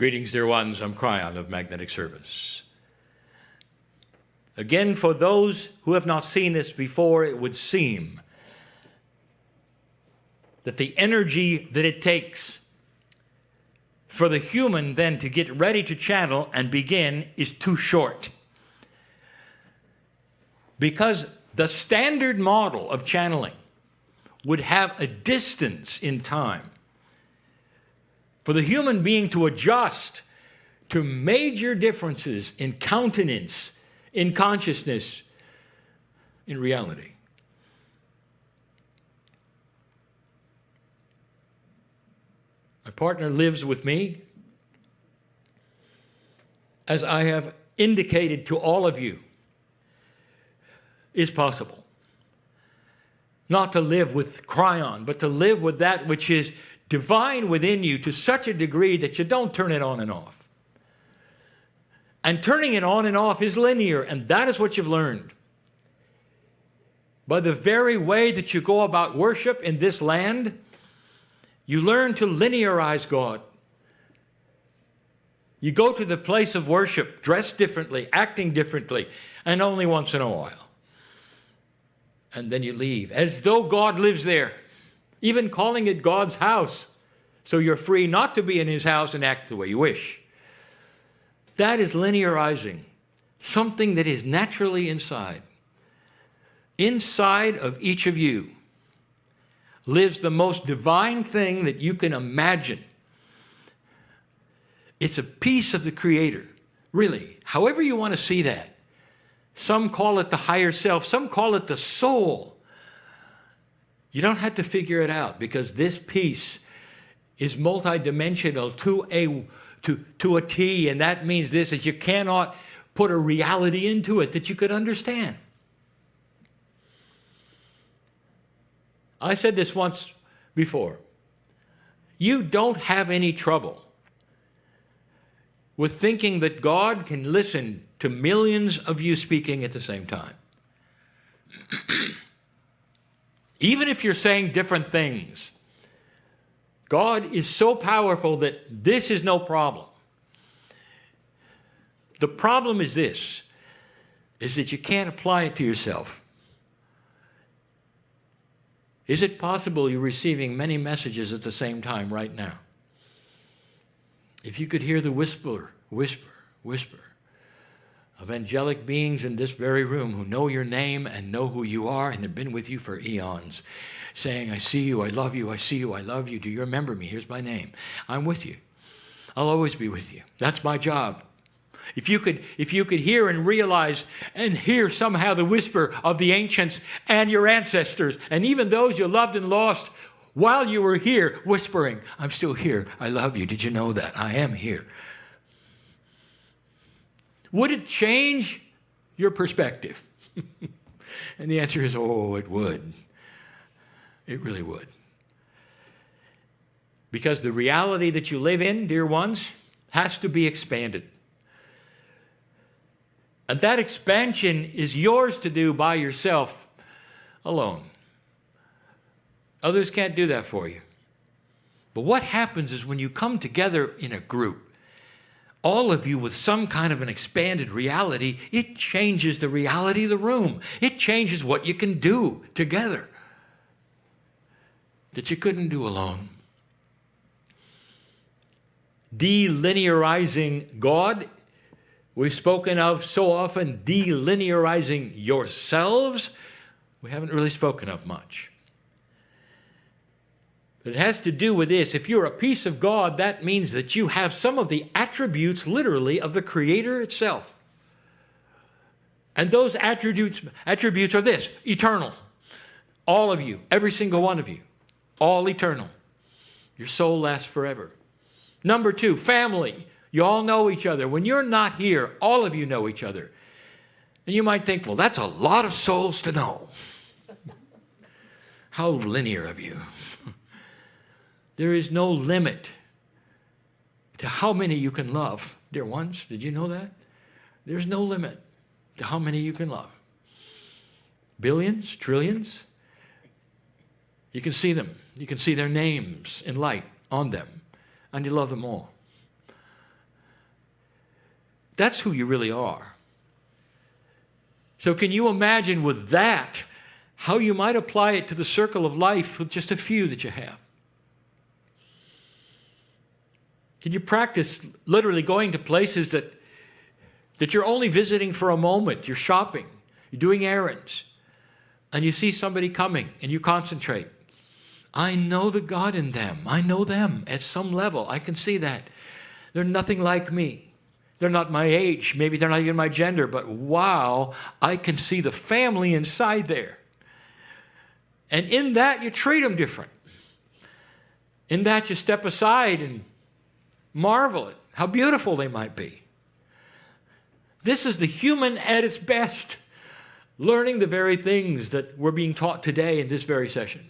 Greetings, dear ones. I'm Kryon of Magnetic Service. Again, for those who have not seen this before, it would seem that the energy that it takes for the human then to get ready to channel and begin is too short. Because the standard model of channeling would have a distance in time for the human being to adjust to major differences in countenance, in consciousness, in reality. My partner lives with me, as I have indicated to all of you, is possible. Not to live with Kryon, but to live with that which is divine within you to such a degree that you don't turn it on and off. And turning it on and off is linear, and that is what you've learned. By the very way that you go about worship in this land, you learn to linearize God. You go to the place of worship dressed differently, acting differently, and only once in a while. And then you leave, as though God lives there, even calling it God's house. So you're free not to be in His house and act the way you wish. That is linearizing something that is naturally inside. Inside of each of you lives the most divine thing that you can imagine. It's a piece of the Creator, really, however you want to see that. Some call it the higher self, some call it the soul. You don't have to figure it out, because this piece is multidimensional to a T, and that means this, is you cannot put a reality into it that you could understand. I said this once before. You don't have any trouble with thinking that God can listen to millions of you speaking at the same time. Even if you're saying different things, God is so powerful that this is no problem. The problem is this, is that you can't apply it to yourself. Is it possible you're receiving many messages at the same time right now? If you could hear the whisper of angelic beings in this very room who know your name and know who you are and have been with you for eons, saying, I see you, I love you, I see you, I love you. Do you remember me? Here's my name. I'm with you. I'll always be with you. That's my job. If you could hear and realize and hear somehow the whisper of the ancients and your ancestors, and even those you loved and lost while you were here, whispering, I'm still here, I love you. Did you know that? I am here. Would it change your perspective? And the answer is, oh, it would. It really would. Because the reality that you live in, dear ones, has to be expanded. And that expansion is yours to do by yourself alone. Others can't do that for you. But what happens is when you come together in a group, all of you with some kind of an expanded reality, it changes the reality of the room. It changes what you can do together that you couldn't do alone. Delinearizing God, we've spoken of so often. Delinearizing yourselves, we haven't really spoken of much. It has to do with this. If you're a piece of God, that means that you have some of the attributes, literally, of the Creator itself. And those attributes are this: eternal. All of you, every single one of you, all eternal. Your soul lasts forever. Number two, family. You all know each other. When you're not here, all of you know each other. And you might think, well, that's a lot of souls to know. How linear of you. There is no limit to how many you can love, dear ones. Did you know that? There's no limit to how many you can love. Billions, trillions. You can see them. You can see their names in light on them. And you love them all. That's who you really are. So can you imagine with that how you might apply it to the circle of life with just a few that you have? Can you practice literally going to places that you're only visiting for a moment? You're shopping, you're doing errands, and you see somebody coming and you concentrate. I know the God in them. I know them at some level. I can see that. They're nothing like me. They're not my age. Maybe they're not even my gender, but wow, I can see the family inside there. And in that, you treat them different. In that, you step aside and marvel at how beautiful they might be. This is the human at its best, learning the very things that we're being taught today in this very session.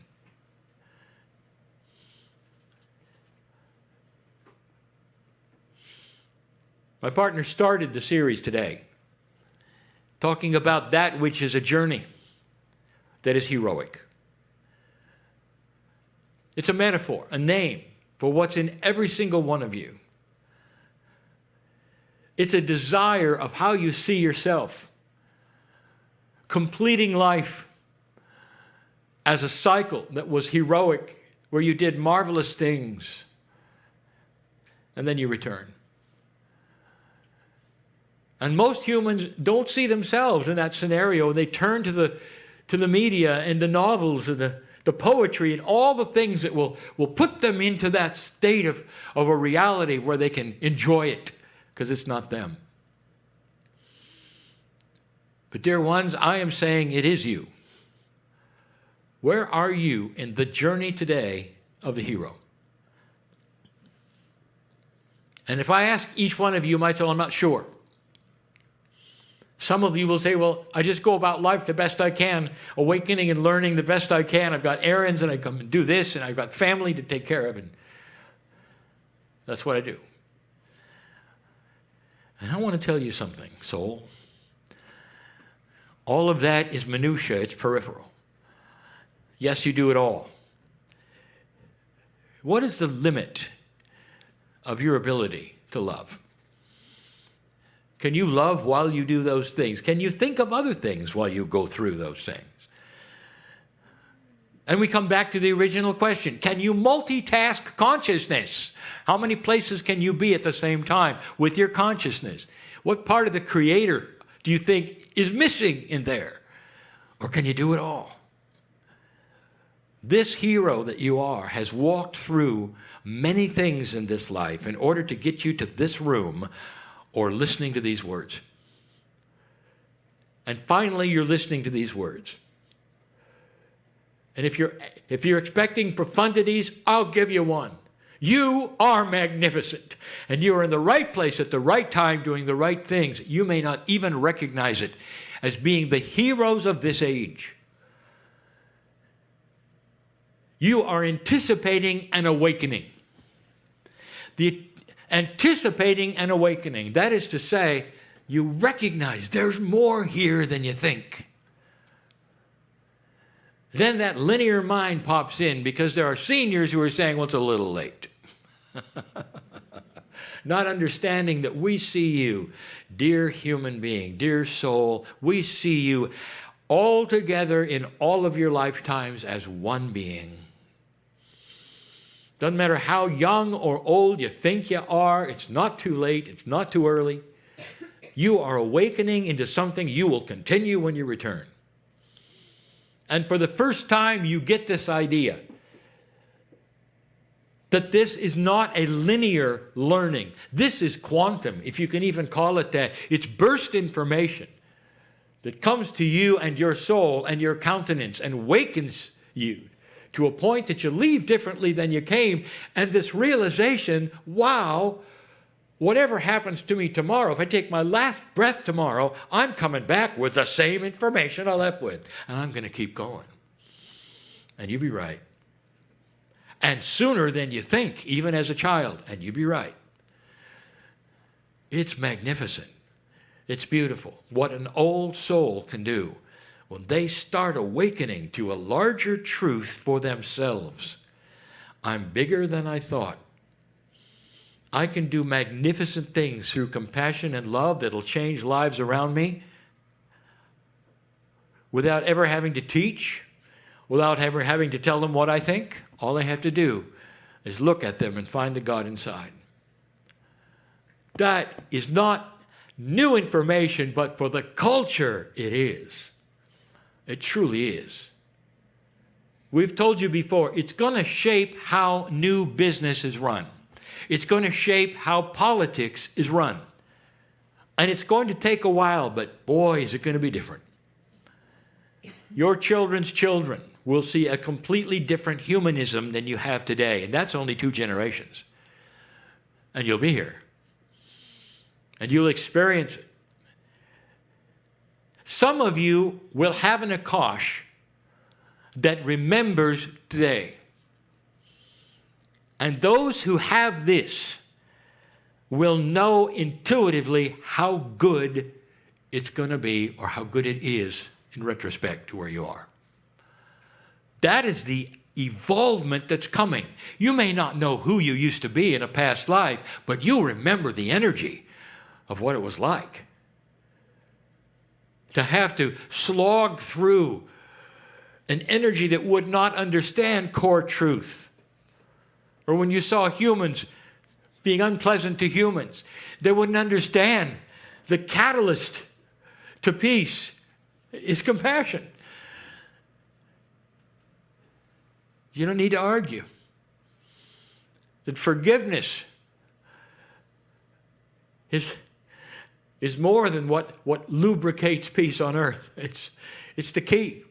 My partner started the series today talking about that which is a journey that is heroic. It's a metaphor, a name for what's in every single one of you. It's a desire of how you see yourself, completing life as a cycle that was heroic, where you did marvelous things, and then you return. And most humans don't see themselves in that scenario. They turn to the media and the novels and the poetry and all the things that will put them into that state of a reality where they can enjoy it, because it's not them. But dear ones, I am saying it is you. Where are you in the journey today of the hero? And if I ask each one of you, you might say, well, I'm not sure. Some of you will say, well, I just go about life the best I can, awakening and learning the best I can. I've got errands and I come and do this, and I've got family to take care of, and that's what I do. And I want to tell you something, soul. All of that is minutia, it's peripheral. Yes, you do it all. What is the limit of your ability to love? Can you love while you do those things? Can you think of other things while you go through those things? And we come back to the original question. Can you multitask consciousness? How many places can you be at the same time with your consciousness? What part of the Creator do you think is missing in there? Or can you do it all? This hero that you are has walked through many things in this life in order to get you to this room or listening to these words. And finally, you're listening to these words. And if you're expecting profundities, I'll give you one. You are magnificent, and you are in the right place at the right time doing the right things. You may not even recognize it as being the heroes of this age. You are anticipating an awakening. Anticipating an awakening. That is to say, you recognize there's more here than you think. Then that linear mind pops in, because there are seniors who are saying, well, it's a little late. Not understanding that we see you, dear human being, dear soul, we see you all together in all of your lifetimes as one being. Doesn't matter how young or old you think you are, it's not too late, it's not too early. You are awakening into something you will continue when you return. And for the first time, you get this idea that this is not a linear learning. This is quantum, if you can even call it that. It's burst information that comes to you and your soul and your countenance and awakens you to a point that you leave differently than you came. And this realization, wow, whatever happens to me tomorrow, if I take my last breath tomorrow, I'm coming back with the same information I left with. And I'm going to keep going. And you'd be right. And sooner than you think, even as a child. And you'd be right. It's magnificent. It's beautiful. What an old soul can do when they start awakening to a larger truth for themselves. I'm bigger than I thought. I can do magnificent things through compassion and love that'll change lives around me without ever having to teach, without ever having to tell them what I think. All I have to do is look at them and find the God inside. That is not new information, but for the culture, it is. It truly is. We've told you before, it's going to shape how new business is run. It's going to shape how politics is run. And it's going to take a while, but boy, is it going to be different. Your children's children will see a completely different humanism than you have today. And that's only 2 generations. And you'll be here. And you'll experience it. Some of you will have an Akash that remembers today. And those who have this will know intuitively how good it's going to be, or how good it is in retrospect to where you are. That is the evolvement that's coming. You may not know who you used to be in a past life, but you'll remember the energy of what it was like. To have to slog through an energy that would not understand core truth. Or when you saw humans being unpleasant to humans, they wouldn't understand the catalyst to peace is compassion. You don't need to argue. That forgiveness is more than what lubricates peace on earth. It's the key.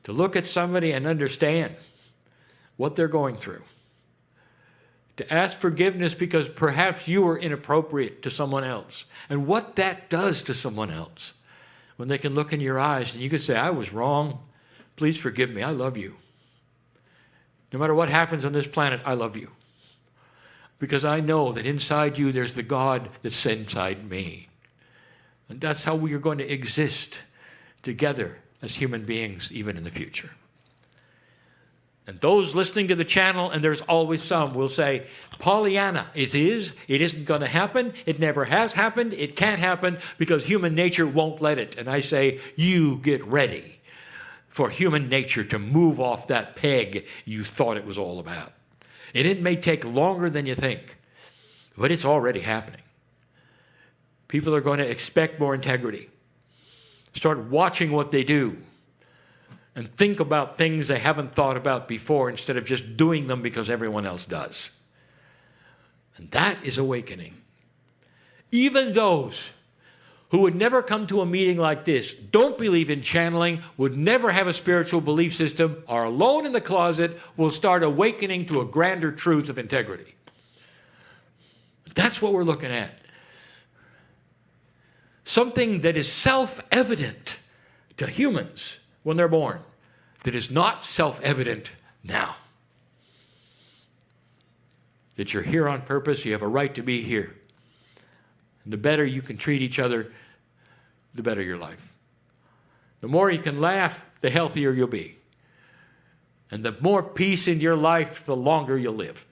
To look at somebody and understand what they're going through. To ask forgiveness because perhaps you were inappropriate to someone else. And what that does to someone else. When they can look in your eyes and you can say, I was wrong. Please forgive me. I love you. No matter what happens on this planet, I love you. Because I know that inside you there's the God that's inside me. And that's how we are going to exist together as human beings even in the future. And those listening to the channel, and there's always some, will say, Pollyanna, it isn't going to happen, it never has happened, it can't happen because human nature won't let it. And I say, you get ready for human nature to move off that peg you thought it was all about. And it may take longer than you think, but it's already happening. People are going to expect more integrity. Start watching what they do. And think about things they haven't thought about before instead of just doing them because everyone else does. And that is awakening. Even those who would never come to a meeting like this, don't believe in channeling, would never have a spiritual belief system, are alone in the closet, will start awakening to a grander truth of integrity. That's what we're looking at. Something that is self-evident to humans when they're born, that is not self-evident now. That you're here on purpose, you have a right to be here. And the better you can treat each other, the better your life. The more you can laugh, the healthier you'll be. And the more peace in your life, the longer you'll live.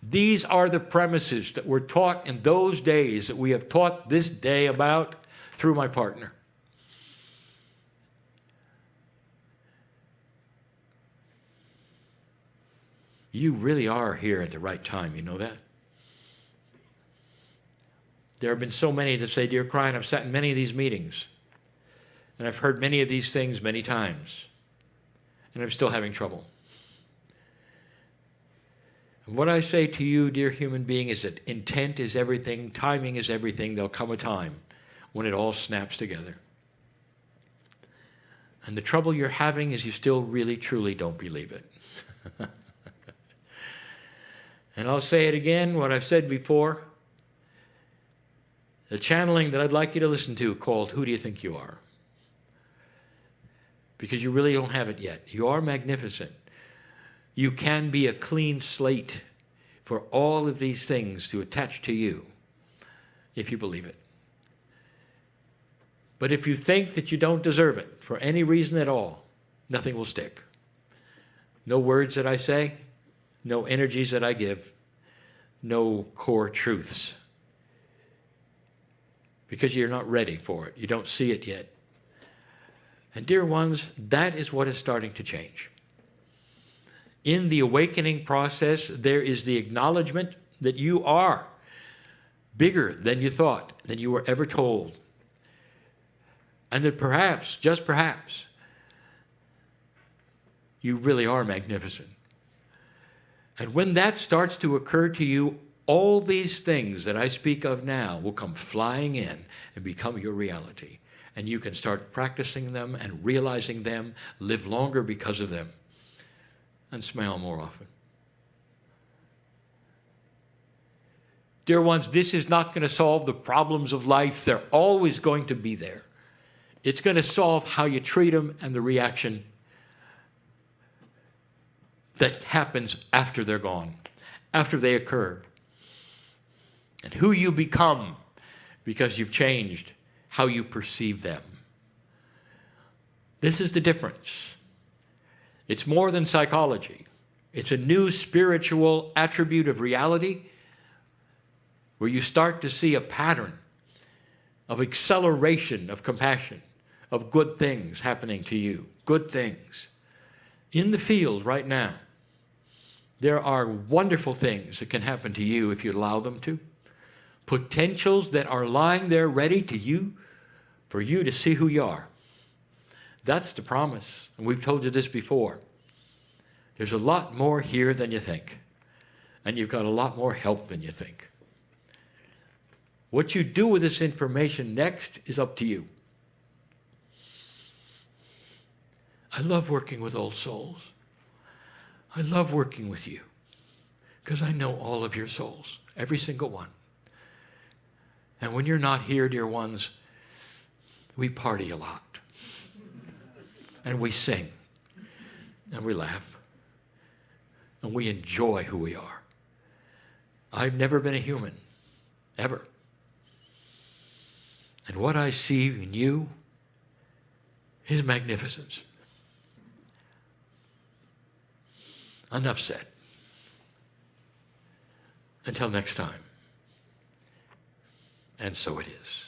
These are the premises that were taught in those days that we have taught this day about through my partner. You really are here at the right time, you know that? There have been so many that say, Dear Kryon, I've sat in many of these meetings, and I've heard many of these things many times, and I'm still having trouble. And what I say to you, dear human being, is that intent is everything, timing is everything. There'll come a time when it all snaps together. And the trouble you're having is you still really, truly don't believe it. And I'll say it again, what I've said before. The channeling that I'd like you to listen to called Who Do You Think You Are? Because you really don't have it yet. You are magnificent. You can be a clean slate for all of these things to attach to you if you believe it. But if you think that you don't deserve it for any reason at all, nothing will stick. No words that I say, no energies that I give, no core truths because you're not ready for it. You don't see it yet. And dear ones, that is what is starting to change. In the awakening process, there is the acknowledgement that you are bigger than you thought, than you were ever told. And that perhaps, just perhaps, you really are magnificent. And when that starts to occur to you, all these things that I speak of now will come flying in and become your reality. And you can start practicing them and realizing them, live longer because of them, and smile more often. Dear ones, this is not going to solve the problems of life. They're always going to be there. It's going to solve how you treat them and the reaction that happens after they're gone, after they occur. And who you become because you've changed how you perceive them. This is the difference. It's more than psychology. It's a new spiritual attribute of reality where you start to see a pattern of acceleration of compassion, of good things happening to you, good things. In the field right now, there are wonderful things that can happen to you if you allow them to. Potentials that are lying there ready to you, for you to see who you are. That's the promise. And we've told you this before. There's a lot more here than you think. And you've got a lot more help than you think. What you do with this information next is up to you. I love working with old souls. I love working with you because I know all of your souls, every single one. And when you're not here, dear ones, we party a lot. And we sing. And we laugh. And we enjoy who we are. I've never been a human, ever. And what I see in you is magnificence. Enough said. Until next time. And so it is.